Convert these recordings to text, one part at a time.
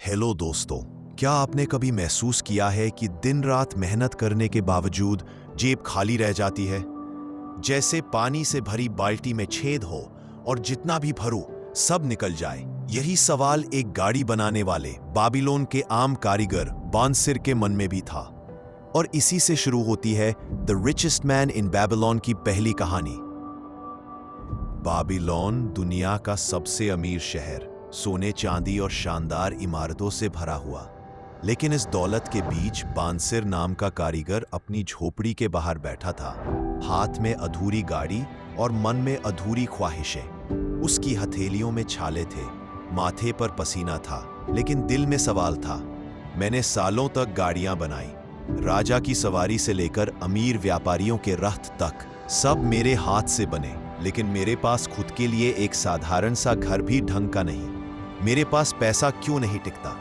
Hello दोस्तों, क्या आपने कभी महसूस किया है कि दिन रात मेहनत करने के बावजूद जेब खाली रह जाती है? जैसे पानी से भरी बाल्टी में छेद हो और जितना भी भरो सब निकल जाए। यही सवाल एक गाड़ी बनाने वाले बाबिलोन के आम कारीगर बानसिर के मन में भी था। और इसी से शुरू होती है the richest man in Babylon की पहली कहानी। बाबिलोन दुनिया का सबसे अमीर शहर, सोने चांदी और शानदार इमारतों से भरा हुआ। लेकिन इस दौलत के बीच बानसिर नाम का कारीगर अपनी झोपड़ी के बाहर बैठा था, हाथ में अधूरी गाड़ी और मन में अधूरी ख्वाहिशें। उसकी हथेलियों में छाले थे, माथे पर पसीना था, लेकिन दिल में सवाल था। मैंने सालों तक गाड़ियां बनाई, राजा की सवारी से लेकर अमीर व्यापारियों के रथ तक, सब मेरे हाथ से बने, लेकिन मेरे पास खुद के लिए एक साधारण सा घर भी ढंग का नहीं। मेरे पास पैसा क्यों नहीं टिकता?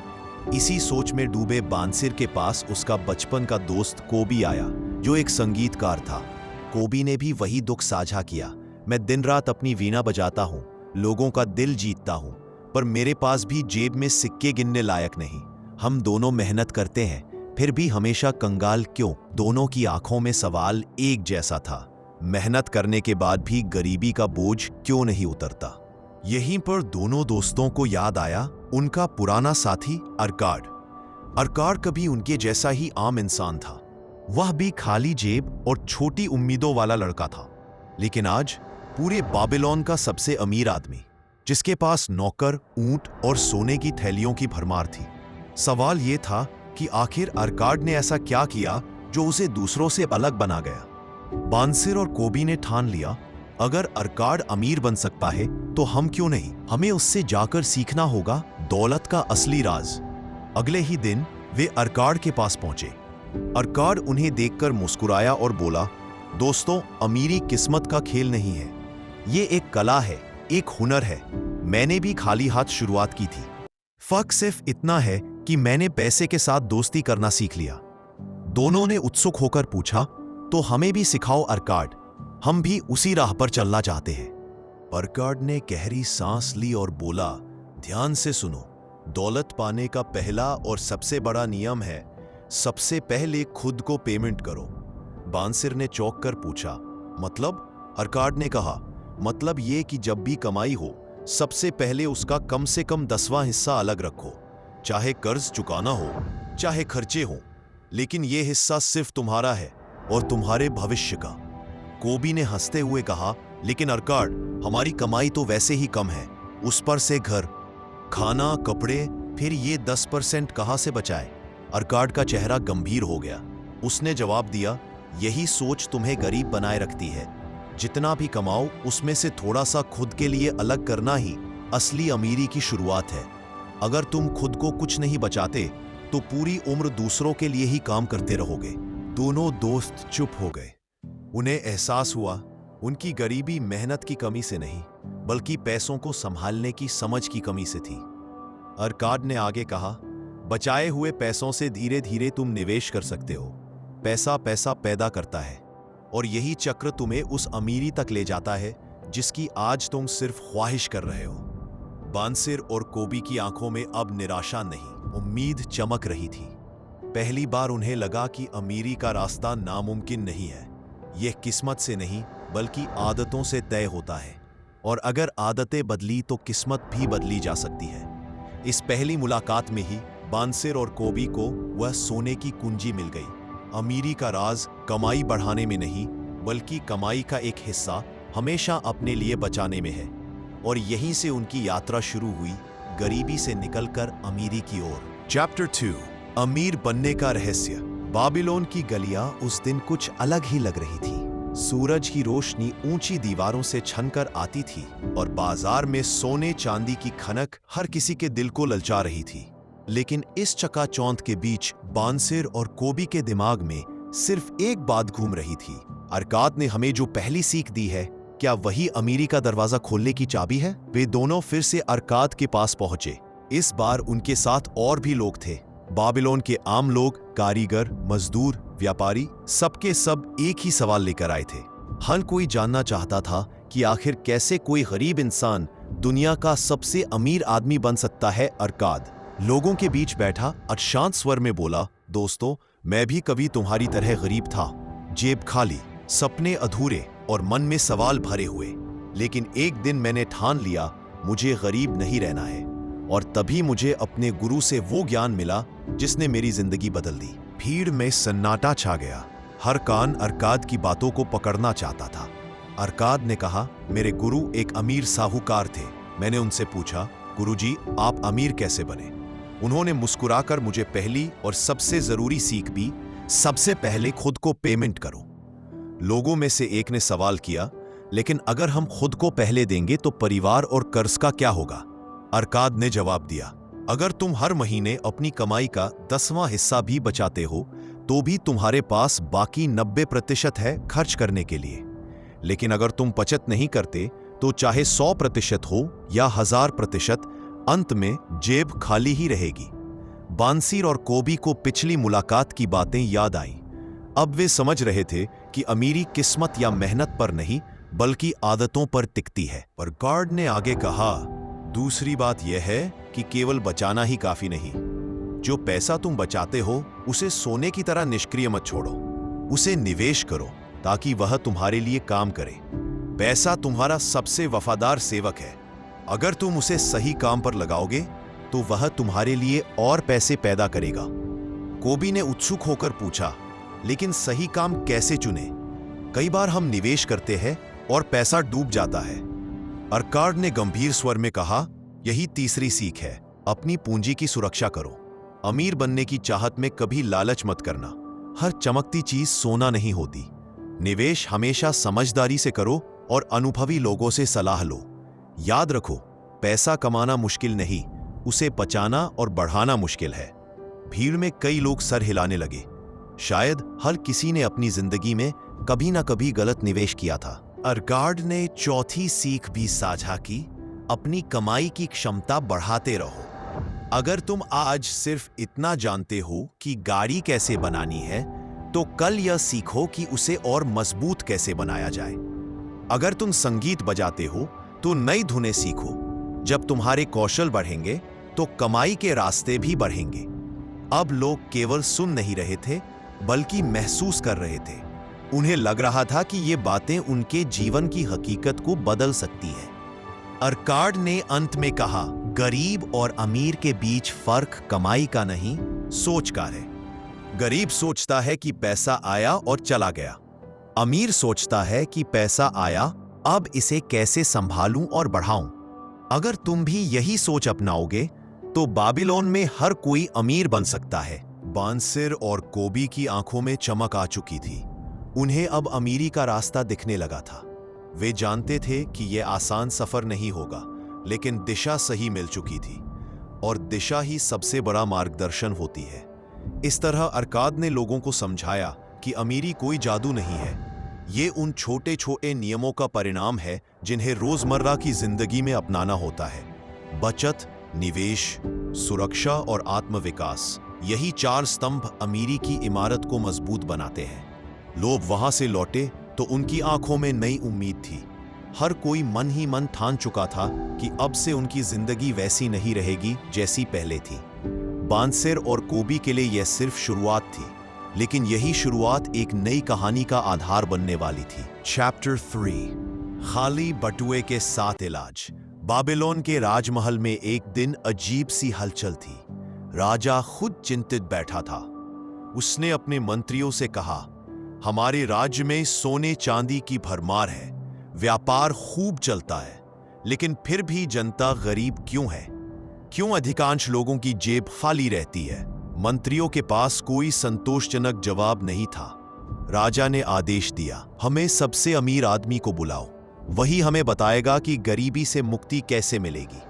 इसी सोच में डूबे बानसिर के पास उसका बचपन का दोस्त कोबी आया, जो एक संगीतकार था। कोबी ने भी वही दुख साझा किया। मैं दिन रात अपनी वीणा बजाता हूँ, लोगों का दिल जीतता हूँ, पर मेरे पास भी जेब में सिक्के गिनने लायक नहीं। हम दोनों मेहनत करते हैं, फिर भी हमेशा कंगाल क्यों? दोनों की आंखों में सवाल एक जैसा था। मेहनत करने के बाद भी गरीबी का बोझ क्यों नहीं उतरता? यहीं पर दोनों दोस्तों को याद आया उनका पुराना साथी अरकाड। अरकाड कभी उनके जैसा ही आम इंसान था। वह भी खाली जेब और छोटी उम्मीदों वाला लड़का था। लेकिन आज पूरे बाबिलोन का सबसे अमीर आदमी, जिसके पास नौकर, ऊंट और सोने की थैलियों की भरमार थी। सवाल यह था कि आखिर अरकाड ने ऐसा क्या किया जो उसे दूसरों से अलग बना गया। बानसिर और कोबी ने ठान लिया, अगर अरकाड अमीर बन सकता है तो हम क्यों नहीं? हमें उससे जाकर सीखना होगा दौलत का असली राज। अगले ही दिन वे अरकाड के पास पहुंचे। अरकाड उन्हें देखकर मुस्कुराया और बोला, दोस्तों, अमीरी किस्मत का खेल नहीं है, ये एक कला है, एक हुनर है। मैंने भी खाली हाथ शुरुआत की थी। फर्क सिर्फ इतना है कि मैंने पैसे के साथ दोस्ती करना सीख लिया। दोनों ने उत्सुक होकर पूछा, तो हमें भी सिखाओ अरकाड, हम भी उसी राह पर चलना चाहते हैं। अरकाड ने गहरी सांस ली और बोला, ध्यान से सुनो, दौलत पाने का पहला और सबसे बड़ा नियम है, सबसे पहले खुद को पेमेंट करो। बानसिर ने चौंक कर पूछा, मतलब? अरकाड ने कहा, मतलब ये कि जब भी कमाई हो, सबसे पहले उसका कम से कम 10वां हिस्सा अलग रखो। चाहे कर्ज चुकाना हो, चाहे खर्चे हो, लेकिन यह हिस्सा सिर्फ तुम्हारा है और तुम्हारे भविष्य का। कोबी ने हंसते हुए कहा, लेकिन अरकाड, हमारी कमाई तो वैसे ही कम है, उस पर से घर, खाना, कपड़े, फिर ये 10% कहां से बचाए? अरकाड का चेहरा गंभीर हो गया। उसने जवाब दिया, यही सोच तुम्हें गरीब बनाए रखती है। जितना भी कमाओ उसमें से थोड़ा सा खुद के लिए अलग करना ही असली अमीरी की शुरुआत है। अगर तुम खुद को कुछ नहीं बचाते तो पूरी उम्र दूसरों के लिए ही काम करते रहोगे। दोनों दोस्त चुप हो गए। उन्हें एहसास हुआ उनकी गरीबी मेहनत की कमी से नहीं, बल्कि पैसों को संभालने की समझ की कमी से थी। अरकाड ने आगे कहा, बचाए हुए पैसों से धीरे धीरे तुम निवेश कर सकते हो। पैसा पैसा पैदा करता है, और यही चक्र तुम्हें उस अमीरी तक ले जाता है जिसकी आज तुम सिर्फ ख्वाहिश कर रहे हो। बानसिर और कोबी की आंखों में अब निराशा नहीं, उम्मीद चमक रही थी। पहली बार उन्हें लगा कि अमीरी का रास्ता नामुमकिन नहीं है। यह किस्मत से नहीं, बल्कि आदतों से तय होता है, और अगर आदतें बदली तो किस्मत भी बदली जा सकती है। इस पहली मुलाकात में ही बानसिर और कोबी को वह सोने की कुंजी मिल गई। अमीरी का राज कमाई बढ़ाने में नहीं, बल्कि कमाई का एक हिस्सा हमेशा अपने लिए बचाने में है। और यहीं से उनकी यात्रा शुरू हुई, गरीबी से निकलकर अमीरी की ओर। चैप्टर 2, अमीर बनने का रहस्य। बाबिलोन की गलियां उस दिन कुछ अलग ही लग रही थी। सूरज की रोशनी ऊंची दीवारों से छनकर आती थी और बाजार में सोने चांदी की खनक हर किसी के दिल को ललचा रही थी। लेकिन इस चकाचौंध के बीच बानसिर और कोबी के दिमाग में सिर्फ एक बात घूम रही थी। अरकाद ने हमें जो पहली सीख दी है, क्या वही अमीरी का दरवाजा खोलने की चाबी है? वे दोनों फिर से अरकाद के पास पहुंचे। इस बार उनके साथ और भी लोग थे। बाबिलोन के आम लोग, कारीगर, मजदूर, व्यापारी, सबके सब एक ही सवाल लेकर आए थे। हर कोई जानना चाहता था कि आखिर कैसे कोई गरीब इंसान दुनिया का सबसे अमीर आदमी बन सकता है। अरकाद, लोगों के बीच बैठा और शांत स्वर में बोला, दोस्तों, मैं भी कभी तुम्हारी तरह गरीब था, जेब खाली, सपने अधूरे और मन में सवाल भरे हुए। लेकिन एक दिन मैंने ठान लिया, मुझे गरीब नहीं रहना है। और तभी मुझे अपने गुरु से वो ज्ञान मिला जिसने मेरी जिंदगी बदल दी। भीड़ में सन्नाटा छा गया। हर कान अरकाद की बातों को पकड़ना चाहता था। अरकाद ने कहा, मेरे गुरु एक अमीर साहूकार थे। मैंने उनसे पूछा, गुरुजी, आप अमीर कैसे बने? उन्होंने मुस्कुराकर मुझे पहली और सबसे जरूरी सीख दी, सबसे पहले खुद को पेमेंट करो। लोगों में से एक ने सवाल किया, लेकिन अगर हम खुद को पहले देंगे तो परिवार और कर्ज का क्या होगा? अरकाद ने जवाब दिया, अगर तुम हर महीने अपनी कमाई का 10वां हिस्सा भी बचाते हो तो भी तुम्हारे पास बाकी 90% है खर्च करने के लिए। लेकिन अगर तुम बचत नहीं करते तो चाहे 100% हो या 1000%, अंत में जेब खाली ही रहेगी। बांसीर और कोबी को पिछली मुलाकात की बातें याद आईं। अब वे समझ रहे थे कि अमीरी किस्मत या मेहनत पर नहीं बल्कि आदतों पर टिकती है। पर गार्ड ने आगे कहा, दूसरी बात यह है कि केवल बचाना ही काफी नहीं। जो पैसा तुम बचाते हो उसे सोने की तरह निष्क्रिय मत छोड़ो, उसे निवेश करो ताकि वह तुम्हारे लिए काम करे। पैसा तुम्हारा सबसे वफादार सेवक है। अगर तुम उसे सही काम पर लगाओगे तो वह तुम्हारे लिए और पैसे पैदा करेगा। कोबी ने उत्सुक होकर पूछा, लेकिन सही काम कैसे चुने? कई बार हम निवेश करते हैं और पैसा डूब जाता है। अरकाद ने गंभीर स्वर में कहा, यही तीसरी सीख है, अपनी पूंजी की सुरक्षा करो। अमीर बनने की चाहत में कभी लालच मत करना। हर चमकती चीज सोना नहीं होती। निवेश हमेशा समझदारी से करो और अनुभवी लोगों से सलाह लो। याद रखो, पैसा कमाना मुश्किल नहीं, उसे बचाना और बढ़ाना मुश्किल है। भीड़ में कई लोग सर हिलाने लगे। शायद हर किसी ने अपनी जिंदगी में कभी ना कभी गलत निवेश किया था। अरकाद ने चौथी सीख भी साझा की, अपनी कमाई की क्षमता बढ़ाते रहो। अगर तुम आज सिर्फ इतना जानते हो कि गाड़ी कैसे बनानी है, तो कल यह सीखो कि उसे और मजबूत कैसे बनाया जाए। अगर तुम संगीत बजाते हो तो नई धुनें सीखो। जब तुम्हारे कौशल बढ़ेंगे तो कमाई के रास्ते भी बढ़ेंगे। अब लोग केवल सुन नहीं रहे थे बल्कि महसूस कर रहे थे। उन्हें लग रहा था कि ये बातें उनके जीवन की हकीकत को बदल सकती है। अरकाद ने अंत में कहा, गरीब और अमीर के बीच फर्क कमाई का नहीं, सोच का है। गरीब सोचता है कि पैसा आया और चला गया। अमीर सोचता है कि पैसा आया, अब इसे कैसे संभालूं और बढ़ाऊं। अगर तुम भी यही सोच अपनाओगे तो बाबिलोन में हर कोई अमीर बन सकता है। बांसिर और कोबी की आंखों में चमक आ चुकी थी। उन्हें अब अमीरी का रास्ता दिखने लगा था। वे जानते थे कि यह आसान सफर नहीं होगा, लेकिन दिशा सही मिल चुकी थी और दिशा ही सबसे बड़ा मार्गदर्शन होती है। इस तरह अरकाद ने लोगों को समझाया कि अमीरी कोई जादू नहीं है, ये उन छोटे छोटे नियमों का परिणाम है जिन्हें रोजमर्रा की जिंदगी में अपनाना होता है। बचत, निवेश, सुरक्षा और आत्मविकास, यही 4 स्तंभ अमीरी की इमारत को मजबूत बनाते हैं। लोग वहां से लौटे तो उनकी आंखों में नई उम्मीद थी। हर कोई मन ही मन ठान चुका था कि अब से उनकी जिंदगी वैसी नहीं रहेगी जैसी पहले थी। बांसिर और कोबी के लिए यह सिर्फ शुरुआत थी, लेकिन यही शुरुआत एक नई कहानी का आधार बनने वाली थी। चैप्टर 3, खाली बटुए के साथ इलाज। बाबिलोन के राजमहल में एक दिन अजीब सी हलचल थी। राजा खुद चिंतित बैठा था। उसने अपने मंत्रियों से कहा, हमारे राज्य में सोने चांदी की भरमार है, व्यापार खूब चलता है, लेकिन फिर भी जनता गरीब क्यों है? क्यों अधिकांश लोगों की जेब खाली रहती है? मंत्रियों के पास कोई संतोषजनक जवाब नहीं था। राजा ने आदेश दिया, हमें सबसे अमीर आदमी को बुलाओ, वही हमें बताएगा कि गरीबी से मुक्ति कैसे मिलेगी।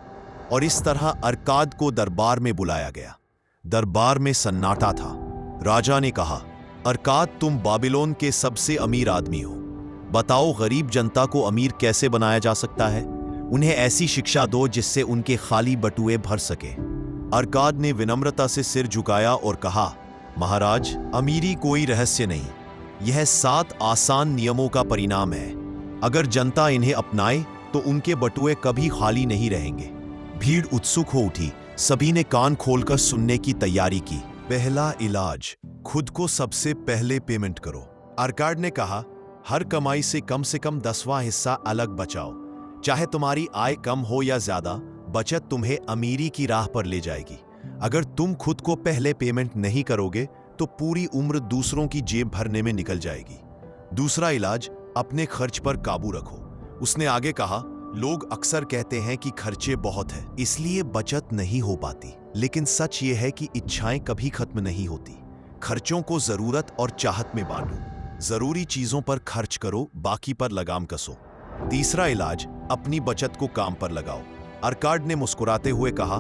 और इस तरह अरकाद को दरबार में बुलाया गया। दरबार में सन्नाटा था। राजा ने कहा, अरकाद, तुम बाबिलोन के सबसे अमीर आदमी हो, बताओ गरीब जनता को अमीर कैसे बनाया जा सकता है? उन्हें ऐसी शिक्षा दो जिससे उनके खाली बटुए भर सके। अरकाद ने विनम्रता से सिर झुकाया और कहा, महाराज, अमीरी कोई रहस्य नहीं, यह 7 आसान नियमों का परिणाम है। अगर जनता इन्हें अपनाए तो उनके बटुए कभी खाली नहीं रहेंगे। भीड़ उत्सुक हो उठी। सभी ने कान खोलकर सुनने की तैयारी की। पहला इलाज, खुद को सबसे पहले पेमेंट करो। अर्काड ने कहा, हर कमाई से कम 10वां हिस्सा अलग बचाओ। चाहे तुम्हारी आय कम हो या ज्यादा, बचत तुम्हें अमीरी की राह पर ले जाएगी। अगर तुम खुद को पहले पेमेंट नहीं करोगे तो पूरी उम्र दूसरों की जेब भरने में निकल जाएगी। दूसरा इलाज, अपने खर्च पर काबू रखो। उसने आगे कहा, लोग अक्सर कहते हैं कि खर्चे बहुत हैं, इसलिए बचत नहीं हो पाती। लेकिन सच ये है कि इच्छाएं कभी खत्म नहीं होती। खर्चों को जरूरत और चाहत में बांटो। जरूरी चीजों पर खर्च करो, बाकी पर लगाम कसो। तीसरा इलाज, अपनी बचत को काम पर लगाओ। अर्काड ने मुस्कुराते हुए कहा,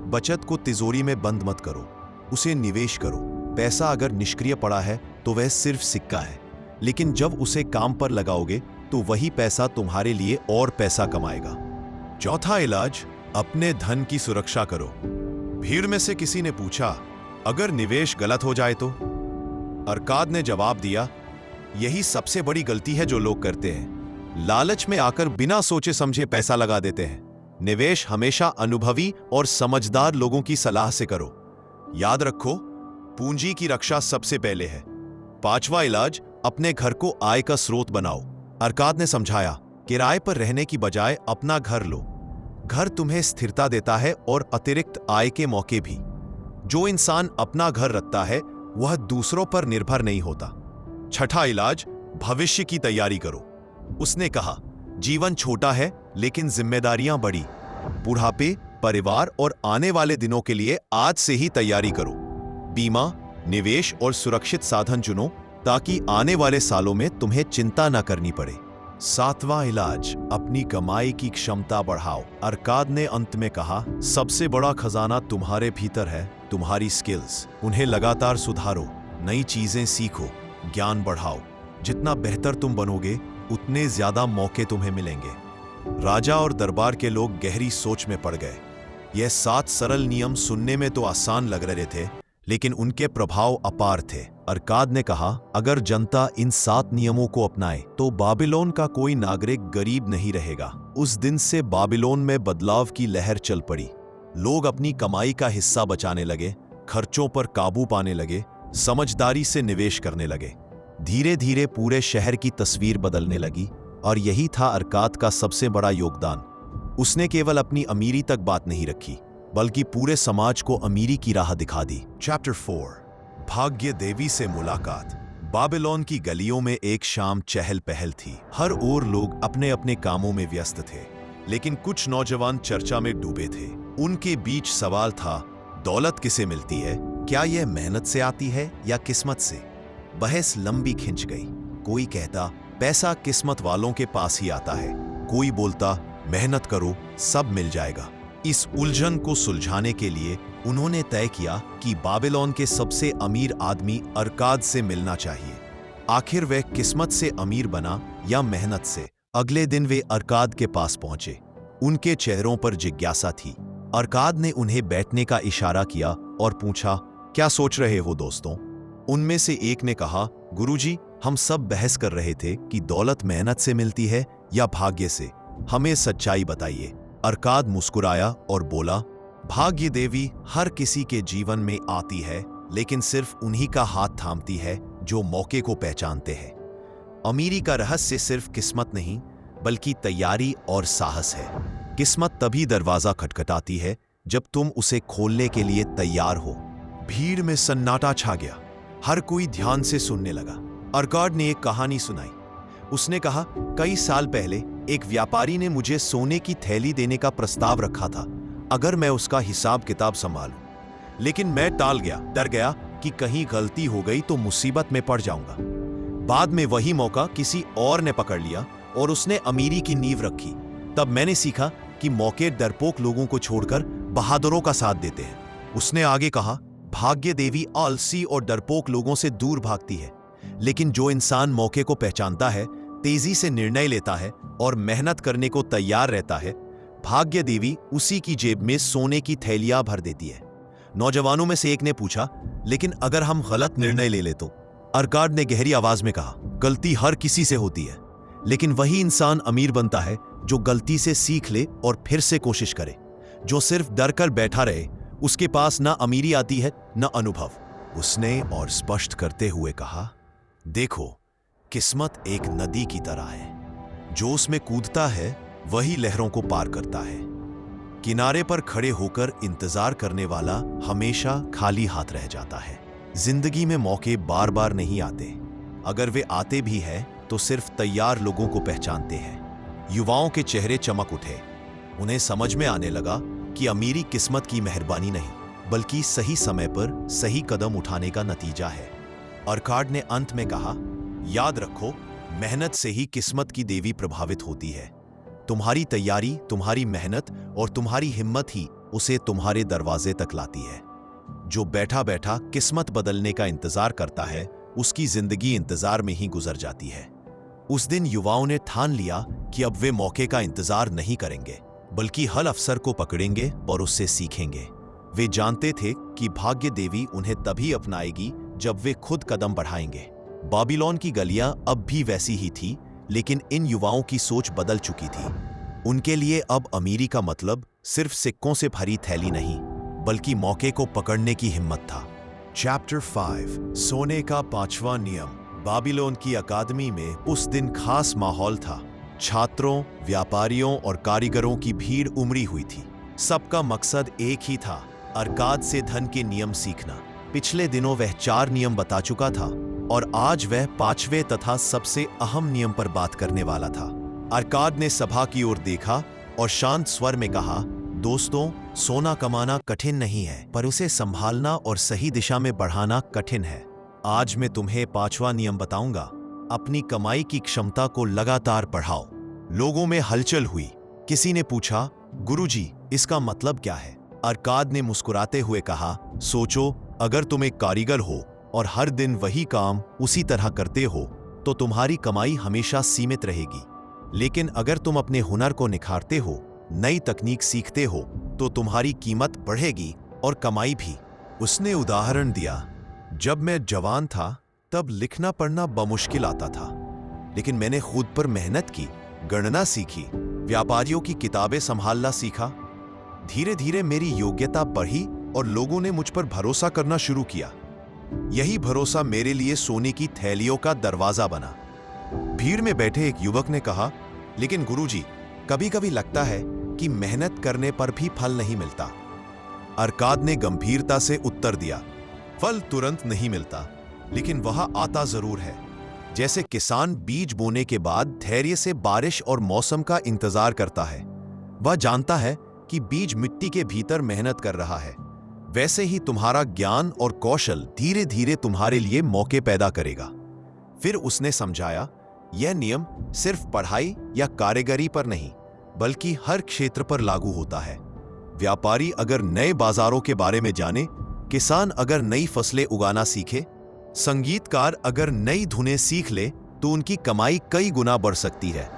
बचत को तिजोरी में बंद मत करो, उसे निवेश करो। पैसा अगर निष्क्रिय पड़ा है तो वह सिर्फ सिक्का है, लेकिन जब उसे काम पर लगाओगे तो वही पैसा तुम्हारे लिए और पैसा कमाएगा। चौथा इलाज, अपने धन की सुरक्षा करो। भीड़ में से किसी ने पूछा, अगर निवेश गलत हो जाए तो? अर्काद ने जवाब दिया, यही सबसे बड़ी गलती है जो लोग करते हैं। लालच में आकर बिना सोचे समझे पैसा लगा देते हैं। निवेश हमेशा अनुभवी और समझदार लोगों की सलाह से करो। याद रखो, पूंजी की रक्षा सबसे पहले है। पांचवा इलाज, अपने घर को आय का स्रोत बनाओ। अर्काद ने समझाया, किराए पर रहने की बजाय अपना घर लो। घर तुम्हें स्थिरता देता है और अतिरिक्त आय के मौके भी। जो इंसान अपना घर रखता है वह दूसरों पर निर्भर नहीं होता। छठा इलाज, भविष्य की तैयारी करो। उसने कहा, जीवन छोटा है लेकिन जिम्मेदारियां बड़ी। बुढ़ापे, परिवार और आने वाले दिनों के लिए आज से ही तैयारी करो। बीमा, निवेश और सुरक्षित साधन चुनो ताकि आने वाले सालों में तुम्हें चिंता न करनी पड़े। सातवां इलाज, अपनी कमाई की क्षमता बढ़ाओ। अर्काद ने अंत में कहा, सबसे बड़ा खजाना तुम्हारे भीतर है, तुम्हारी स्किल्स। उन्हें लगातार सुधारो, नई चीजें सीखो, ज्ञान बढ़ाओ। जितना बेहतर तुम बनोगे उतने ज्यादा मौके तुम्हें मिलेंगे। राजा और दरबार के लोग गहरी सोच में पड़ गए। यह 7 सरल नियम सुनने में तो आसान लग रहे थे, लेकिन उनके प्रभाव अपार थे। अर्काद ने कहा, अगर जनता इन 7 नियमों को अपनाए तो बाबिलोन का कोई नागरिक गरीब नहीं रहेगा। उस दिन से बाबिलोन में बदलाव की लहर चल पड़ी। लोग अपनी कमाई का हिस्सा बचाने लगे, खर्चों पर काबू पाने लगे, समझदारी से निवेश करने लगे। धीरे धीरे पूरे शहर की तस्वीर बदलने लगी और यही था अर्काद का सबसे बड़ा योगदान। उसने केवल अपनी अमीरी तक बात नहीं रखी, बल्कि पूरे समाज को अमीरी की राह दिखा दी। चैप्टर 4, भाग्य देवी से मुलाकात। बाबिलोन की गलियों में एक शाम चहल पहल थी। हर ओर लोग अपने अपने कामों में व्यस्त थे, लेकिन कुछ नौजवान चर्चा में डूबे थे। उनके बीच सवाल था, दौलत किसे मिलती है? क्या यह मेहनत से आती है या किस्मत से? बहस लंबी खिंच गई। कोई कहता, पैसा किस्मत वालों के पास ही आता है। कोई बोलता, मेहनत करो, सब मिल जाएगा। इस उलझन को सुलझाने के लिए उन्होंने तय किया कि बाबिलोन के सबसे अमीर आदमी अर्काद से मिलना चाहिए। आखिर वह किस्मत से अमीर बना या मेहनत से? अगले दिन वे अर्काद के पास पहुंचे। उनके चेहरों पर जिज्ञासा थी। अर्काद ने उन्हें बैठने का इशारा किया और पूछा, क्या सोच रहे हो दोस्तों? उनमें से एक ने कहा, गुरुजी, हम सब बहस कर रहे थे कि दौलत मेहनत से मिलती है या भाग्य से। हमें सच्चाई बताइए। अर्काद मुस्कुराया और बोला, भाग्य देवी हर किसी के जीवन में आती है, लेकिन सिर्फ उन्हीं का हाथ थामती है जो मौके को पहचानते हैं। अमीरी का रहस्य सिर्फ किस्मत नहीं, बल्कि तैयारी और साहस है। किस्मत तभी दरवाजा खटखटाती है जब तुम उसे खोलने के लिए तैयार हो। भीड़ में सन्नाटा छा गया। हर कोई ध्यान से सुनने लगा। अर्काड ने एक कहानी सुनाई। उसने कहा, कई साल पहले एक व्यापारी ने मुझे सोने की थैली देने का प्रस्ताव रखा था अगर मैं उसका हिसाब किताब संभालूं। लेकिन मैं टाल गया, डर गया कि कहीं गलती हो गई तो मुसीबत में पड़ जाऊंगा। बाद में वही मौका किसी और ने पकड़ लिया और उसने अमीरी की नींव रखी। तब मैंने सीखा कि मौके डरपोक लोगों को छोड़कर बहादुरों का साथ देते हैं। उसने आगे कहा, भाग्य देवी आलसी और डरपोक लोगों से दूर भागती है, लेकिन जो इंसान मौके को पहचानता है, तेजी से निर्णय लेता है और मेहनत करने को तैयार रहता है, भाग्य देवी उसी की जेब में सोने की थैलियां भर देती है। नौजवानों में से एक ने पूछा, लेकिन अगर हम गलत निर्णय ले ले तो? अर्काड ने गहरी आवाज में कहा, गलती हर किसी से होती है, लेकिन वही इंसान अमीर बनता है जो गलती से सीख ले और फिर से कोशिश करे। जो सिर्फ डर कर बैठा रहे उसके पास ना अमीरी आती है न अनुभव। उसने और स्पष्ट करते हुए कहा, देखो, किस्मत एक नदी की तरह है। जो उसमें कूदता है वही लहरों को पार करता है। किनारे पर खड़े होकर इंतजार करने वाला हमेशा खाली हाथ रह जाता है। जिंदगी में मौके बार बार नहीं आते। अगर वे आते भी हैं तो सिर्फ तैयार लोगों को पहचानते हैं। युवाओं के चेहरे चमक उठे। उन्हें समझ में आने लगा कि अमीरी किस्मत की मेहरबानी नहीं, बल्कि सही समय पर सही कदम उठाने का नतीजा है। अर्काड ने अंत में कहा, याद रखो, मेहनत से ही किस्मत की देवी प्रभावित होती है। तुम्हारी तैयारी, तुम्हारी मेहनत और तुम्हारी हिम्मत ही उसे तुम्हारे दरवाजे तक लाती है। जो बैठा बैठा किस्मत बदलने का इंतजार करता है, उसकी जिंदगी इंतजार में ही गुजर जाती है। उस दिन युवाओं ने ठान लिया कि अब वे मौके का इंतजार नहीं करेंगे, बल्कि हर अवसर को पकड़ेंगे और उससे सीखेंगे। वे जानते थे कि भाग्य देवी उन्हें तभी अपनाएगी जब वे खुद कदम बढ़ाएंगे। बाबिलोन की गलियां अब भी वैसी ही थी, लेकिन इन युवाओं की सोच बदल चुकी थी। उनके लिए अब अमीरी का मतलब सिर्फ सिक्कों से भरी थैली नहीं, बल्कि मौके को पकड़ने की हिम्मत था। चैप्टर 5, सोने का 5वां नियम। बाबिलोन की अकादमी में उस दिन खास माहौल था। छात्रों, व्यापारियों और कारीगरों की भीड़ उमड़ी हुई थी। सबका मकसद एक ही था, अर्काद से धन के नियम सीखना। पिछले दिनों वह 4 नियम बता चुका था और आज वह 5वें तथा सबसे अहम नियम पर बात करने वाला था। अर्काद ने सभा की ओर देखा और शांत स्वर में कहा, दोस्तों, सोना कमाना कठिन नहीं है, पर उसे संभालना और सही दिशा में बढ़ाना कठिन है। आज मैं तुम्हें 5वां नियम बताऊंगा। अपनी कमाई की क्षमता को लगातार बढ़ाओ। लोगों में हलचल हुई। किसी ने पूछा, गुरुजी, इसका मतलब क्या है? अर्काद ने मुस्कुराते हुए कहा, सोचो, अगर तुम एक कारीगर हो और हर दिन वही काम उसी तरह करते हो तो तुम्हारी कमाई हमेशा सीमित रहेगी। लेकिन अगर तुम अपने हुनर को निखारते हो, नई तकनीक सीखते हो, तो तुम्हारी कीमत बढ़ेगी और कमाई भी। उसने उदाहरण दिया, जब मैं जवान था तब लिखना पढ़ना बमुश्किल आता था, लेकिन मैंने खुद पर मेहनत की, गणना सीखी, व्यापारियों की किताबें संभालना सीखा। धीरे धीरे मेरी योग्यता बढ़ी और लोगों ने मुझ पर भरोसा करना शुरू किया। यही भरोसा मेरे लिए सोने की थैलियों का दरवाजा बना। भीड़ में बैठे एक युवक ने कहा, लेकिन गुरुजी, कभी कभी लगता है कि मेहनत करने पर भी फल नहीं मिलता। अर्काद ने गंभीरता से उत्तर दिया, फल तुरंत नहीं मिलता, लेकिन वह आता जरूर है। जैसे किसान बीज बोने के बाद धैर्य से बारिश और मौसम का इंतजार करता है। वह जानता है कि बीज मिट्टी के भीतर मेहनत कर रहा है। वैसे ही तुम्हारा ज्ञान और कौशल धीरे धीरे तुम्हारे लिए मौके पैदा करेगा। फिर उसने समझाया, यह नियम सिर्फ पढ़ाई या कारीगरी पर नहीं, बल्कि हर क्षेत्र पर लागू होता है। व्यापारी अगर नए बाजारों के बारे में जाने, किसान अगर नई फसलें उगाना सीखे, संगीतकार अगर नई धुनें सीख ले, तो उनकी कमाई कई गुना बढ़ सकती है।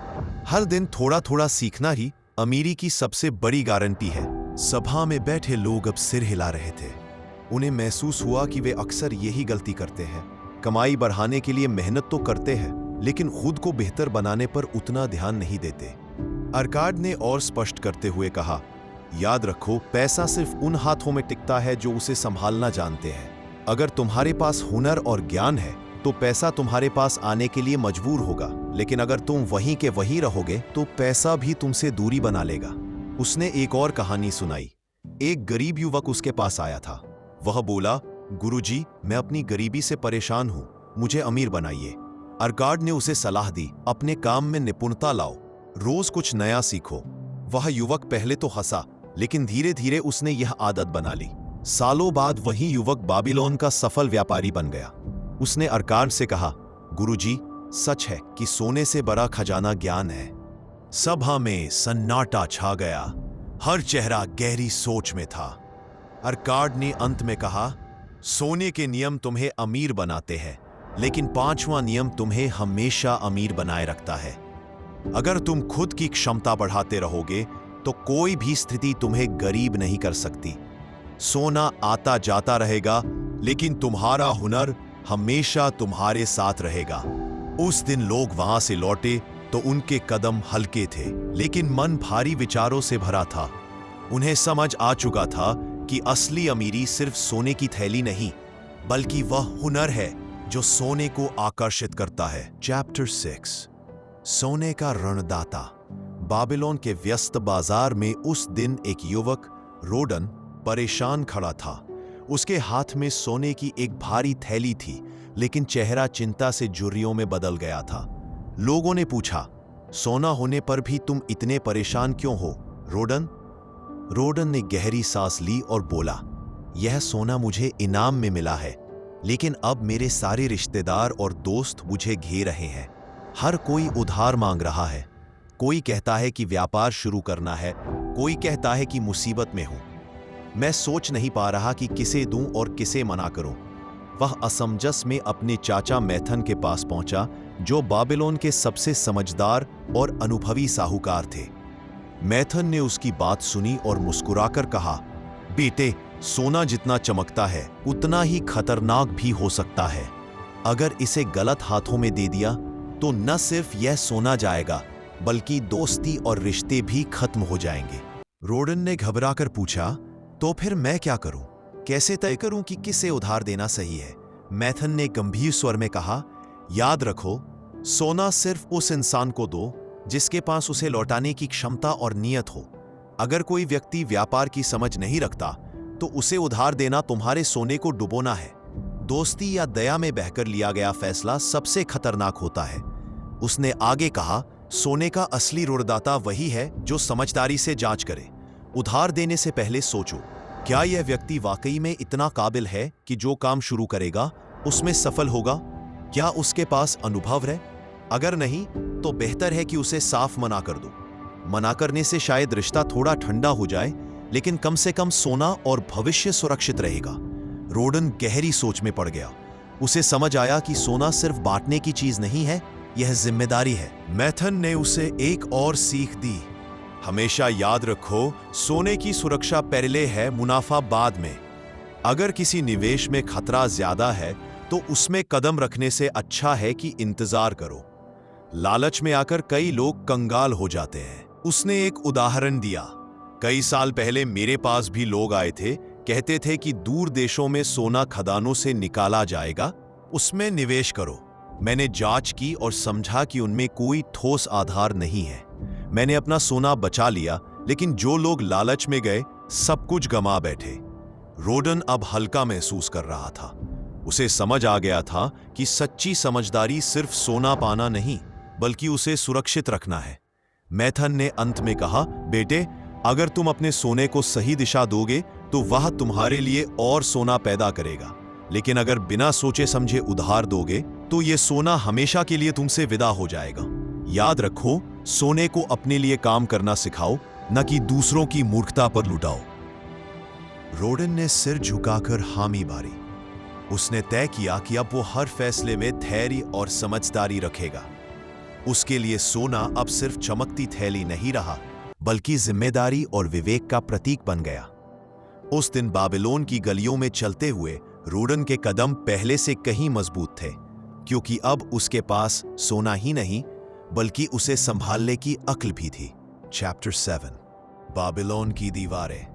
हर दिन थोड़ा थोड़ा सीखना ही अमीरी की सबसे बड़ी गारंटी है। सभा में बैठे लोग अब सिर हिला रहे थे। उन्हें महसूस हुआ कि वे अक्सर यही गलती करते हैं। कमाई बढ़ाने के लिए मेहनत तो करते हैं, लेकिन खुद को बेहतर बनाने पर उतना ध्यान नहीं देते। अर्काड ने और स्पष्ट करते हुए कहा, याद रखो, पैसा सिर्फ उन हाथों में टिकता है जो उसे संभालना जानते हैं। अगर तुम्हारे पास हुनर और ज्ञान है तो पैसा तुम्हारे पास आने के लिए मजबूर होगा, लेकिन अगर तुम वहीं के वहीं रहोगे तो पैसा भी तुमसे दूरी बना लेगा। उसने एक और कहानी सुनाई। एक गरीब युवक उसके पास आया था। वह बोला, गुरुजी, मैं अपनी गरीबी से परेशान हूं, मुझे अमीर बनाइए। अर्काड ने उसे सलाह दी, अपने काम में निपुणता लाओ, रोज कुछ नया सीखो। वह युवक पहले तो हंसा, लेकिन धीरे धीरे उसने यह आदत बना ली। सालों बाद वही युवक बाबिलोन का सफल व्यापारी बन गया। उसने अर्काड से कहा, गुरुजी, सच है कि सोने से बड़ा खजाना ज्ञान है। सभा में सन्नाटा छा गया। हर चेहरा गहरी सोच में था। अर्काड ने अंत में कहा, सोने के नियम तुम्हें अमीर बनाते हैं, लेकिन 5वां नियम तुम्हें हमेशा अमीर बनाए रखता है। अगर तुम खुद की क्षमता बढ़ाते रहोगे तो कोई भी स्थिति तुम्हें गरीब नहीं कर सकती। सोना आता जाता रहेगा, लेकिन तुम्हारा हुनर हमेशा तुम्हारे साथ रहेगा। उस दिन लोग वहां से लौटे तो उनके कदम हल्के थे, लेकिन मन भारी विचारों से भरा था। उन्हें समझ आ चुका था कि असली अमीरी सिर्फ सोने की थैली नहीं, बल्कि वह हुनर है जो सोने को आकर्षित करता है। चैप्टर 6, सोने का ऋणदाता। बाबिलोन के व्यस्त बाजार में उस दिन एक युवक रोडन परेशान खड़ा था। उसके हाथ में सोने की एक भारी थैली थी, लेकिन चेहरा चिंता से झुर्रियों में बदल गया था। लोगों ने पूछा, सोना होने पर भी तुम इतने परेशान क्यों हो, रोडन? रोडन ने गहरी सांस ली और बोला, यह सोना मुझे इनाम में मिला है, लेकिन अब मेरे सारे रिश्तेदार और दोस्त मुझे घेर रहे हैं। हर कोई उधार मांग रहा है। कोई कहता है कि व्यापार शुरू करना है, कोई कहता है कि मुसीबत में हूं। मैं सोच नहीं पा रहा कि किसे दूं और किसे मना करूं। वह असमंजस में अपने चाचा मैथन के पास पहुंचा, जो बाबिलोन के सबसे समझदार और अनुभवी साहूकार थे। मैथन ने उसकी बात सुनी और मुस्कुराकर कहा, बेटे, सोना जितना चमकता है उतना ही खतरनाक भी हो सकता है। अगर इसे गलत हाथों में दे दिया तो न सिर्फ यह सोना जाएगा, बल्कि दोस्ती और रिश्ते भी खत्म हो जाएंगे। रोडन ने घबराकर पूछा, तो फिर मैं क्या करूं? कैसे तय करूं कि किसे उधार देना सही है? मैथन ने गंभीर स्वर में कहा, याद रखो, सोना सिर्फ उस इंसान को दो जिसके पास उसे लौटाने की क्षमता और नियत हो। अगर कोई व्यक्ति व्यापार की समझ नहीं रखता तो उसे उधार देना तुम्हारे सोने को डुबोना है। दोस्ती या दया में बहकर लिया गया फैसला सबसे खतरनाक होता है। उसने आगे कहा, सोने का असली ऋणदाता वही है जो समझदारी से जांच करे। उधार देने से पहले सोचो, क्या यह व्यक्ति वाकई में इतना काबिल है कि जो काम शुरू करेगा उसमें सफल होगा? क्या उसके पास अनुभव है? अगर नहीं, तो बेहतर है कि उसे साफ मना कर दो। मना करने से शायद रिश्ता थोड़ा ठंडा हो जाए, लेकिन कम से कम सोना और भविष्य सुरक्षित रहेगा। रोडन गहरी सोच में पड़ गया। उसे समझ आया कि सोना सिर्फ बांटने की चीज नहीं है, यह जिम्मेदारी है। मैथन ने उसे एक और सीख दी, हमेशा याद रखो, सोने की सुरक्षा पहले है, मुनाफा बाद में। अगर किसी निवेश में खतरा ज्यादा है तो उसमें कदम रखने से अच्छा है कि इंतजार करो। लालच में आकर कई लोग कंगाल हो जाते हैं। उसने एक उदाहरण दिया, कई साल पहले मेरे पास भी लोग आए थे, कहते थे कि दूर देशों में सोना खदानों से निकाला जाएगा, उसमें निवेश करो। मैंने जांच की और समझा कि उनमें कोई ठोस आधार नहीं है। मैंने अपना सोना बचा लिया, लेकिन जो लोग लालच में गए सब कुछ गंवा बैठे। रोडन अब हल्का महसूस कर रहा था। उसे समझ आ गया था कि सच्ची समझदारी सिर्फ सोना पाना नहीं, बल्कि उसे सुरक्षित रखना है। मैथन ने अंत में कहा, बेटे, अगर तुम अपने सोने को सही दिशा दोगे तो वह तुम्हारे लिए और सोना पैदा करेगा, लेकिन अगर बिना सोचे समझे उधार दोगे तो यह सोना हमेशा के लिए तुमसे विदा हो जाएगा। याद रखो, सोने को अपने लिए काम करना सिखाओ, न कि दूसरों की मूर्खता पर लुटाओ। रोडन ने सिर झुकाकर हामी भरी। उसने तय किया कि अब वो हर फैसले में धैर्य और समझदारी रखेगा। उसके लिए सोना अब सिर्फ चमकती थैली नहीं रहा, बल्कि जिम्मेदारी और विवेक का प्रतीक बन गया। उस दिन बाबिलोन की गलियों में चलते हुए रोडन के कदम पहले से कहीं मजबूत थे, क्योंकि अब उसके पास सोना ही नहीं, बल्कि उसे संभालने की अक्ल भी थी। चैप्टर 7, बाबिलोन की दीवारें।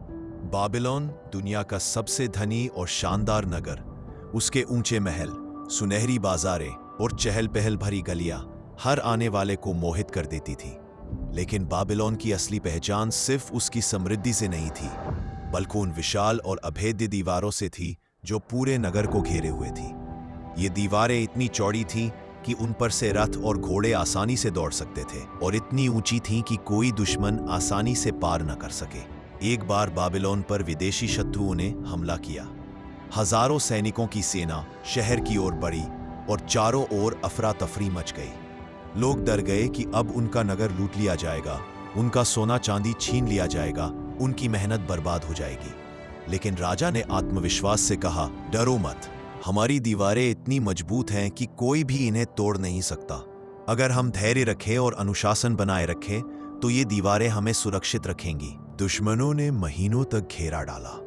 बाबिलोन दुनिया का सबसे धनी और शानदार नगर। उसके ऊंचे महल, सुनहरी बाजारें और चहल पहल भरी गलियां हर आने वाले को मोहित कर देती थी। लेकिन बाबिलोन की असली पहचान सिर्फ उसकी समृद्धि से नहीं थी, बल्कि उन विशाल और अभेद्य दीवारों से थी जो पूरे नगर को घेरे हुए थी। ये दीवारें इतनी चौड़ी थीं कि उन पर से रथ और घोड़े आसानी से दौड़ सकते थे, और इतनी ऊंची थीं कि कोई दुश्मन आसानी से पार न कर सके। एक बार बाबिलोन पर विदेशी शत्रुओं ने हमला किया। हजारों सैनिकों की सेना शहर की ओर बढ़ी और चारों ओर अफरा तफरी मच गई। लोग डर गए कि अब उनका नगर लूट लिया जाएगा, उनका सोना चांदी छीन लिया जाएगा, उनकी मेहनत बर्बाद हो जाएगी। लेकिन राजा ने आत्मविश्वास से कहा, डरो मत, हमारी दीवारें इतनी मजबूत हैं कि कोई भी इन्हें तोड़ नहीं सकता। अगर हम धैर्य रखें और अनुशासन बनाए रखें तो ये दीवारें हमें सुरक्षित रखेंगी। दुश्मनों ने महीनों तक घेरा डाला।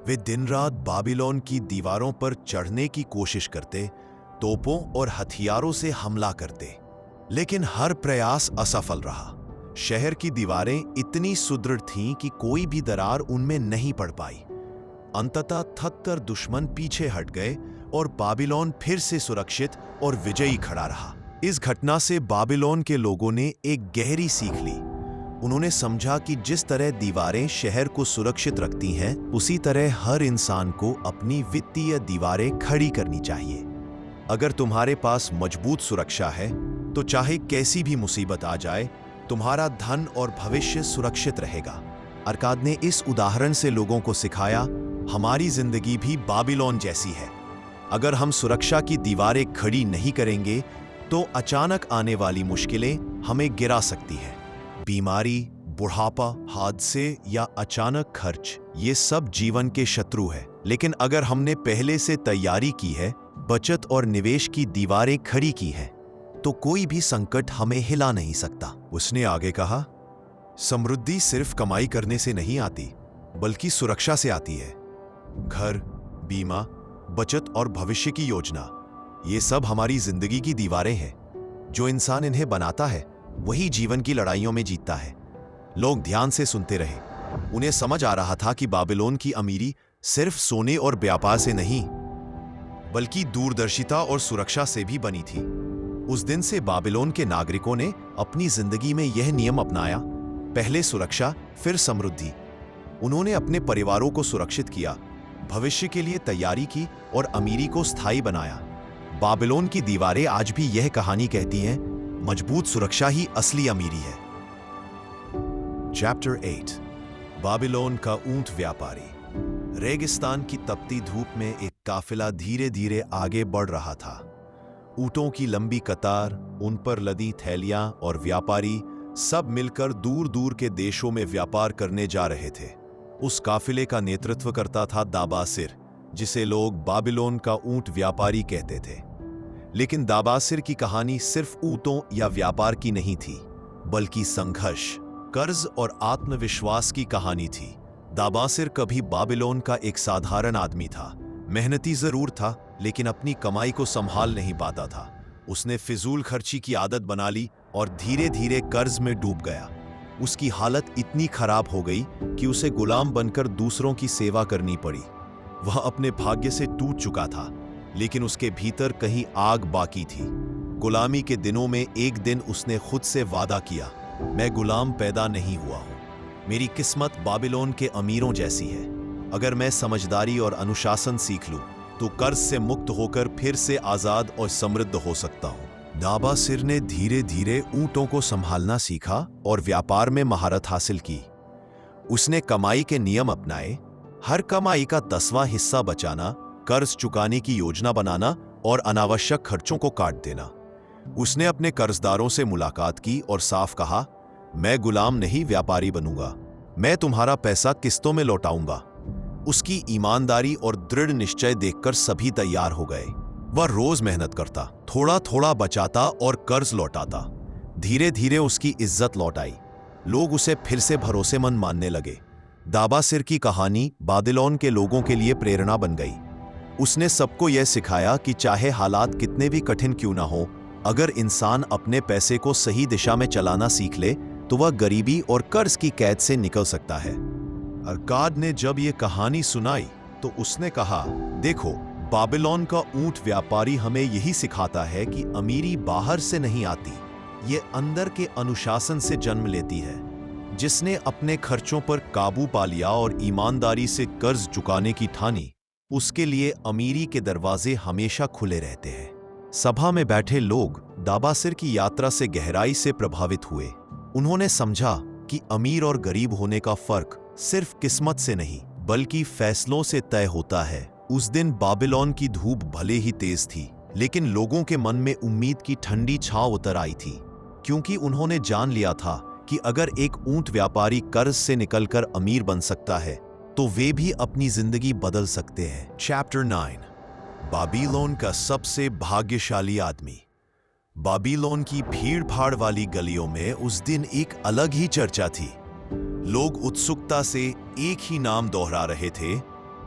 वे दिन रात बाबिलोन की दीवारों पर चढ़ने की कोशिश करते, तोपों और हथियारों से हमला करते, लेकिन हर प्रयास असफल रहा। शहर की दीवारें इतनी सुदृढ़ थीं कि कोई भी दरार उनमें नहीं पड़ पाई। अंततः थककर दुश्मन पीछे हट गए और बाबिलोन फिर से सुरक्षित और विजयी खड़ा रहा। इस घटना से बाबिलोन के लोगों ने एक गहरी सीख ली। उन्होंने समझा कि जिस तरह दीवारें शहर को सुरक्षित रखती हैं, उसी तरह हर इंसान को अपनी वित्तीय दीवारें खड़ी करनी चाहिए। अगर तुम्हारे पास मजबूत सुरक्षा है तो चाहे कैसी भी मुसीबत आ जाए, तुम्हारा धन और भविष्य सुरक्षित रहेगा। अरकाद ने इस उदाहरण से लोगों को सिखाया, हमारी जिंदगी भी बाबिलोन जैसी है। अगर हम सुरक्षा की दीवारें खड़ी नहीं करेंगे तो अचानक आने वाली मुश्किलें हमें गिरा सकती हैं। बीमारी, बुढ़ापा, हादसे या अचानक खर्च, ये सब जीवन के शत्रु है। लेकिन अगर हमने पहले से तैयारी की है, बचत और निवेश की दीवारें खड़ी की हैं, तो कोई भी संकट हमें हिला नहीं सकता। उसने आगे कहा, समृद्धि सिर्फ कमाई करने से नहीं आती, बल्कि सुरक्षा से आती है। घर, बीमा, बचत और भविष्य की योजना, ये सब हमारी जिंदगी की दीवारें हैं। जो इंसान इन्हें बनाता है वही जीवन की लड़ाइयों में जीतता है। लोग ध्यान से सुनते रहे। उन्हें समझ आ रहा था कि बाबिलोन की अमीरी सिर्फ सोने और व्यापार से नहीं, बल्कि दूरदर्शिता और सुरक्षा से भी बनी थी। उस दिन से बाबिलोन के नागरिकों ने अपनी जिंदगी में यह नियम अपनाया, पहले सुरक्षा फिर समृद्धि। उन्होंने अपने परिवारों को सुरक्षित किया, भविष्य के लिए तैयारी की और अमीरी को स्थायी बनाया। बाबिलोन की दीवारें आज भी यह कहानी कहती हैं, मजबूत सुरक्षा ही असली अमीरी है। चैप्टर 8, बाबिलोन का ऊंट व्यापारी। रेगिस्तान की तपती धूप में एक काफिला धीरे धीरे आगे बढ़ रहा था। ऊंटों की लंबी कतार, उन पर लदी थैलियां और व्यापारी सब मिलकर दूर दूर के देशों में व्यापार करने जा रहे थे। उस काफिले का नेतृत्व करता था दाबासिर, जिसे लोग बाबिलोन का ऊंट व्यापारी कहते थे। लेकिन दाबासिर की कहानी सिर्फ ऊंटों या व्यापार की नहीं थी, बल्कि संघर्ष, कर्ज और आत्मविश्वास की कहानी थी। दाबासिर कभी बाबिलोन का एक साधारण आदमी था। मेहनती जरूर था, लेकिन अपनी कमाई को संभाल नहीं पाता था। उसने फिजूल खर्ची की आदत बना ली और धीरे धीरे कर्ज में डूब गया। उसकी हालत इतनी खराब हो गई कि उसे गुलाम बनकर दूसरों की सेवा करनी पड़ी। वह अपने भाग्य से टूट चुका था, लेकिन उसके भीतर कहीं आग बाकी थी। गुलामी के दिनों में एक दिन उसने खुद से वादा किया, मैं गुलाम पैदा नहीं हुआ हूं, मेरी किस्मत बाबिलोन के अमीरों जैसी है। अगर मैं समझदारी और अनुशासन सीख लूं तो कर्ज से मुक्त होकर फिर से आजाद और समृद्ध हो सकता हूं। दाबासिर ने धीरे धीरे ऊंटों को संभालना सीखा और व्यापार में महारत हासिल की। उसने कमाई के नियम अपनाए, हर कमाई का 10वां हिस्सा बचाना, कर्ज चुकाने की योजना बनाना और अनावश्यक खर्चों को काट देना। उसने अपने कर्जदारों से मुलाकात की और साफ कहा, मैं गुलाम नहीं व्यापारी बनूंगा, मैं तुम्हारा पैसा किस्तों में लौटाऊंगा। उसकी ईमानदारी और दृढ़ निश्चय देखकर सभी तैयार हो गए। वह रोज मेहनत करता, थोड़ा थोड़ा बचाता और कर्ज लौटाता। धीरे धीरे उसकी इज्जत लौट आई। लोग उसे फिर से भरोसेमंद मानने लगे। दाबासिर की कहानी बाबिलोन के लोगों के लिए प्रेरणा बन गई। उसने सबको यह सिखाया कि चाहे हालात कितने भी कठिन क्यों ना हो, अगर इंसान अपने पैसे को सही दिशा में चलाना सीख ले तो वह गरीबी और कर्ज की कैद से निकल सकता है। अरकाद ने जब यह कहानी सुनाई तो उसने कहा, देखो, बाबिलोन का ऊंट व्यापारी हमें यही सिखाता है कि अमीरी बाहर से नहीं आती, ये अंदर के अनुशासन से जन्म लेती है। जिसने अपने खर्चों पर काबू पा लिया और ईमानदारी से कर्ज चुकाने की ठानी, उसके लिए अमीरी के दरवाजे हमेशा खुले रहते हैं। सभा में बैठे लोग दाबासिर की यात्रा से गहराई से प्रभावित हुए। उन्होंने समझा कि अमीर और गरीब होने का फर्क सिर्फ किस्मत से नहीं, बल्कि फैसलों से तय होता है। उस दिन बाबिलोन की धूप भले ही तेज थी, लेकिन लोगों के मन में उम्मीद की ठंडी छांव उतर आई थी, क्योंकि उन्होंने जान लिया था कि अगर एक ऊंट व्यापारी कर्ज से निकलकर अमीर बन सकता है तो वे भी अपनी जिंदगी बदल सकते हैं। चैप्टर 9, बाबिलोन का सबसे भाग्यशाली आदमी। बाबिलोन की भीड़ भाड़ वाली गलियों में उस दिन एक अलग ही चर्चा थी। लोग उत्सुकता से एक ही नाम दोहरा रहे थे,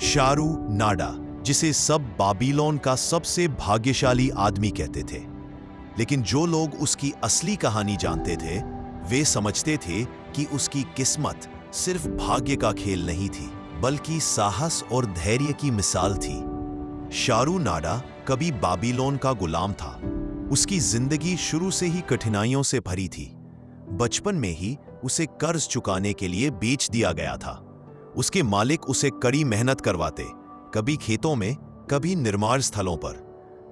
शारू नाडा, जिसे सब बाबिलोन का सबसे भाग्यशाली आदमी कहते थे। लेकिन जो लोग उसकी असली कहानी जानते थे, वे समझते थे कि उसकी किस्मत सिर्फ भाग्य का खेल नहीं थी, बल्कि साहस और धैर्य की मिसाल थी। शारूनाडा कभी बाबिलोन का गुलाम था। उसकी जिंदगी शुरू से ही कठिनाइयों से भरी थी। बचपन में ही उसे कर्ज चुकाने के लिए बेच दिया गया था। उसके मालिक उसे कड़ी मेहनत करवाते, कभी खेतों में, कभी निर्माण स्थलों पर।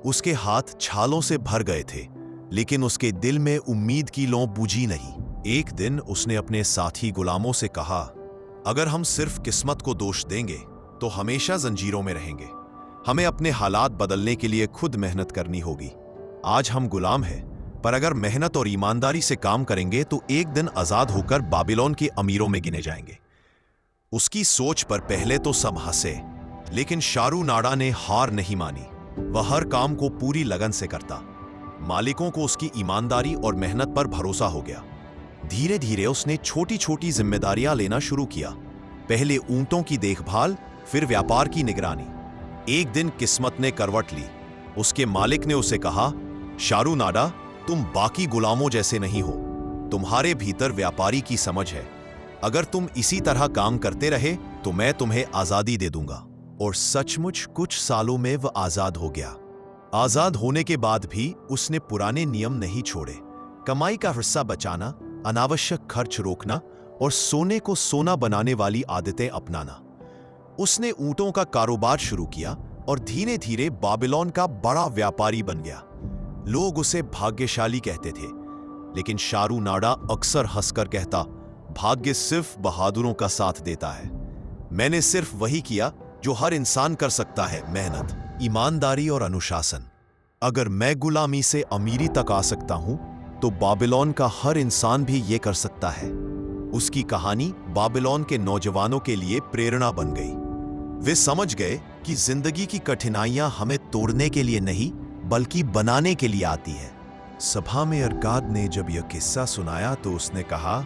उसके हाथ छालों से भर गए थे, लेकिन उसके दिल में उम्मीद की लौ बुझी नहीं। एक दिन उसने अपने साथी गुलामों से कहा, अगर हम सिर्फ किस्मत को दोष देंगे तो हमेशा जंजीरों में रहेंगे। हमें अपने हालात बदलने के लिए खुद मेहनत करनी होगी। आज हम गुलाम हैं, पर अगर मेहनत और ईमानदारी से काम करेंगे तो एक दिन आजाद होकर बाबिलोन के अमीरों में गिने जाएंगे। उसकी सोच पर पहले तो सब हंसे, लेकिन शारूनाडा ने हार नहीं मानी। वह हर काम को पूरी लगन से करता। मालिकों को उसकी ईमानदारी और मेहनत पर भरोसा हो गया। धीरे धीरे उसने छोटी छोटी जिम्मेदारियां लेना शुरू किया। पहले ऊंटों की देखभाल, फिर व्यापार की निगरानी। एक दिन किस्मत ने करवट ली। उसके मालिक ने उसे कहा, शारूनाडा, तुम बाकी गुलामों जैसे नहीं हो। तुम्हारे भीतर व्यापारी की समझ है। अगर तुम इसी तरह काम करते रहे तो मैं तुम्हें आजादी दे दूंगा। और सचमुच कुछ सालों में वह आजाद हो गया। आजाद होने के बाद भी उसने पुराने नियम नहीं छोड़े। कमाई का हिस्सा बचाना, अनावश्यक खर्च रोकना और सोने को सोना बनाने वाली आदतें अपनाना। उसने ऊंटों का कारोबार शुरू किया और धीरे धीरे बाबिलोन का बड़ा व्यापारी बन गया। लोग उसे भाग्यशाली कहते थे, लेकिन शारूनाडा अक्सर हंसकर कहता, भाग्य सिर्फ बहादुरों का साथ देता है। मैंने सिर्फ वही किया जो हर इंसान कर सकता है, मेहनत, ईमानदारी और अनुशासन। अगर मैं गुलामी से अमीरी तक आ सकता हूं तो बाबिलोन का हर इंसान भी ये कर सकता है। उसकी कहानी बाबिलोन के नौजवानों के लिए प्रेरणा बन गई। वे समझ गए कि जिंदगी की कठिनाइयां हमें तोड़ने के लिए नहीं, बल्कि बनाने के लिए आती है। सभा में अरकाद ने जब यह किस्सा सुनाया तो उसने कहा,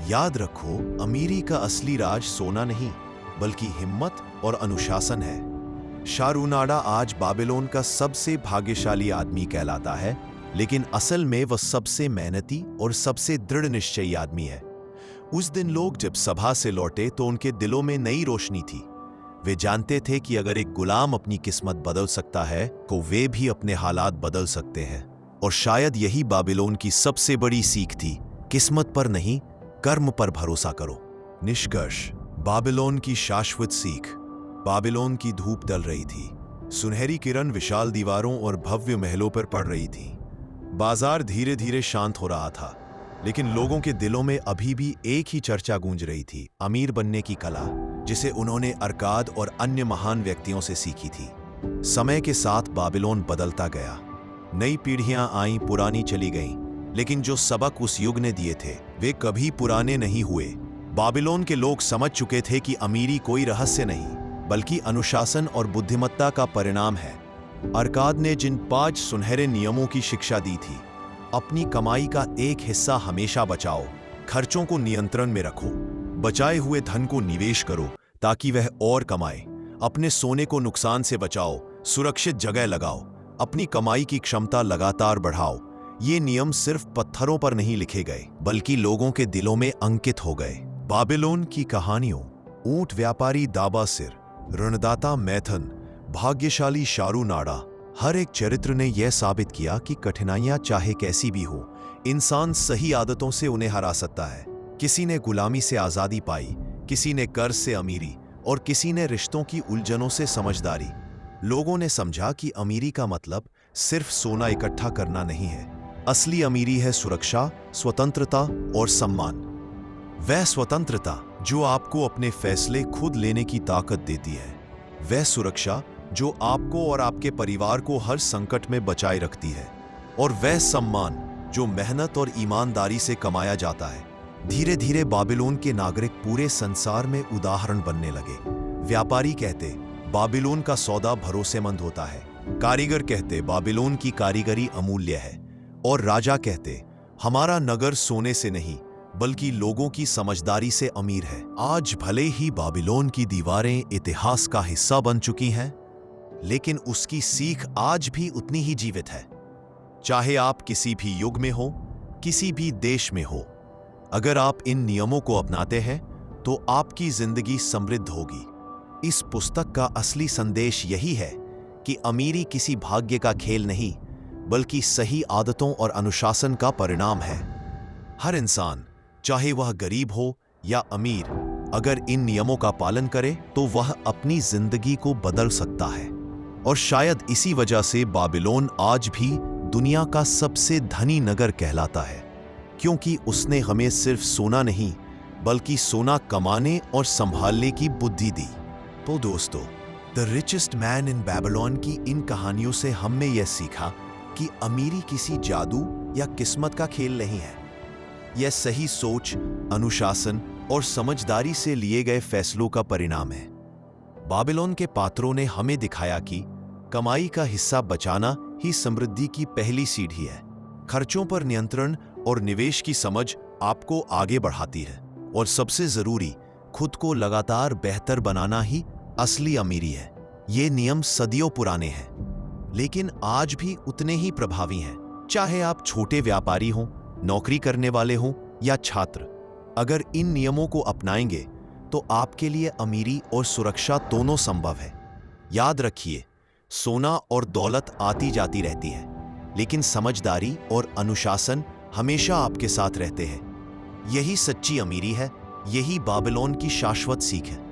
याद रखो, अमीरी का असली राज सोना नहीं, बल्कि हिम्मत और अनुशासन है। शारूनाडा आज बाबिलोन का सबसे भाग्यशाली आदमी कहलाता है, लेकिन असल में वह सबसे मेहनती और सबसे दृढ़ निश्चयी आदमी है। उस दिन लोग जब सभा से लौटे तो उनके दिलों में नई रोशनी थी। वे जानते थे कि अगर एक गुलाम अपनी किस्मत बदल सकता है तो वे भी अपने हालात बदल सकते हैं। और शायद यही बाबिलोन की सबसे बड़ी सीख थी, किस्मत पर नहीं, कर्म पर भरोसा करो। निष्कर्ष, बाबिलोन की शाश्वत सीख। बाबिलोन की धूप ढल रही थी। सुनहरी किरण विशाल दीवारों और भव्य महलों पर पड़ रही थी। बाजार धीरे धीरे शांत हो रहा था, लेकिन लोगों के दिलों में अभी भी एक ही चर्चा गूंज रही थी, अमीर बनने की कला, जिसे उन्होंने अरकाद और अन्य महान व्यक्तियों से सीखी थी। समय के साथ बाबिलोन बदलता गया। नई पीढ़ियां आईं, पुरानी चली गईं, लेकिन जो सबक उस युग ने दिए थे वे कभी पुराने नहीं हुए। बाबिलोन के लोग समझ चुके थे कि अमीरी कोई रहस्य नहीं, बल्कि अनुशासन और बुद्धिमत्ता का परिणाम है। अरकाद ने जिन 5 सुनहरे नियमों की शिक्षा दी थी, अपनी कमाई का एक हिस्सा हमेशा बचाओ, खर्चों को नियंत्रण में रखो, बचाए हुए धन को निवेश करो ताकि वह और कमाए, अपने सोने को नुकसान से बचाओ, सुरक्षित जगह लगाओ, अपनी कमाई की क्षमता लगातार बढ़ाओ। ये नियम सिर्फ पत्थरों पर नहीं लिखे गए, बल्कि लोगों के दिलों में अंकित हो गए। बाबिलोन की कहानियों, ऊंट व्यापारी दाबासिर, ऋणदाता मैथन, भाग्यशाली शारूनाडा, हर एक चरित्र ने यह साबित किया कि कठिनाइयां चाहे कैसी भी हो, इंसान सही आदतों से उन्हें हरा सकता है। किसी ने गुलामी से आजादी पाई, किसी ने कर्ज से अमीरी और किसी ने रिश्तों की उलझनों से समझदारी। लोगों ने समझा कि अमीरी का मतलब सिर्फ सोना इकट्ठा करना नहीं है। असली अमीरी है सुरक्षा, स्वतंत्रता और सम्मान। वह स्वतंत्रता जो आपको अपने फैसले खुद लेने की ताकत देती है, वह सुरक्षा जो आपको और आपके परिवार को हर संकट में बचाए रखती है, और वह सम्मान जो मेहनत और ईमानदारी से कमाया जाता है। धीरे धीरे बाबिलोन के नागरिक पूरे संसार में उदाहरण बनने लगे। व्यापारी कहते, बाबिलोन का सौदा भरोसेमंद होता है। कारीगर कहते, बाबिलोन की कारीगरी अमूल्य है। और राजा कहते, हमारा नगर सोने से नहीं बल्कि लोगों की समझदारी से अमीर है। आज भले ही बाबिलोन की दीवारें इतिहास का हिस्सा बन चुकी हैं, लेकिन उसकी सीख आज भी उतनी ही जीवित है। चाहे आप किसी भी युग में हो, किसी भी देश में हो, अगर आप इन नियमों को अपनाते हैं तो आपकी जिंदगी समृद्ध होगी, इस पुस्तक का असली संदेश यही है कि अमीरी किसी भाग्य का खेल नहीं, बल्कि सही आदतों और अनुशासन का परिणाम है। हर इंसान, चाहे वह गरीब हो या अमीर, अगर इन नियमों का पालन करे तो वह अपनी जिंदगी को बदल सकता है। और शायद इसी वजह से बाबिलोन आज भी दुनिया का सबसे धनी नगर कहलाता है, क्योंकि उसने हमें सिर्फ सोना नहीं, बल्कि सोना कमाने और संभालने की बुद्धि दी। तो दोस्तों, the richest man in Babylon की इन कहानियों से हमने यह सीखा कि अमीरी किसी जादू या किस्मत का खेल नहीं है। यह सही सोच, अनुशासन और समझदारी से लिए गए फैसलों का परिणाम है। बाबिलोन के पात्रों ने हमें दिखाया कि कमाई का हिस्सा बचाना ही समृद्धि की पहली सीढ़ी है। खर्चों पर नियंत्रण और निवेश की समझ आपको आगे बढ़ाती है। और सबसे जरूरी, खुद को लगातार बेहतर बनाना ही असली अमीरी है। ये नियम सदियों पुराने हैं, लेकिन आज भी उतने ही प्रभावी हैं, चाहे आप छोटे व्यापारी हों, नौकरी करने वाले हों या छात्र। अगर इन नियमों को अपनाएंगे तो आपके लिए अमीरी और सुरक्षा दोनों संभव है। याद रखिए, सोना और दौलत आती जाती रहती है, लेकिन समझदारी और अनुशासन हमेशा आपके साथ रहते हैं। यही सच्ची अमीरी है, यही बाबिलोन की शाश्वत सीख है।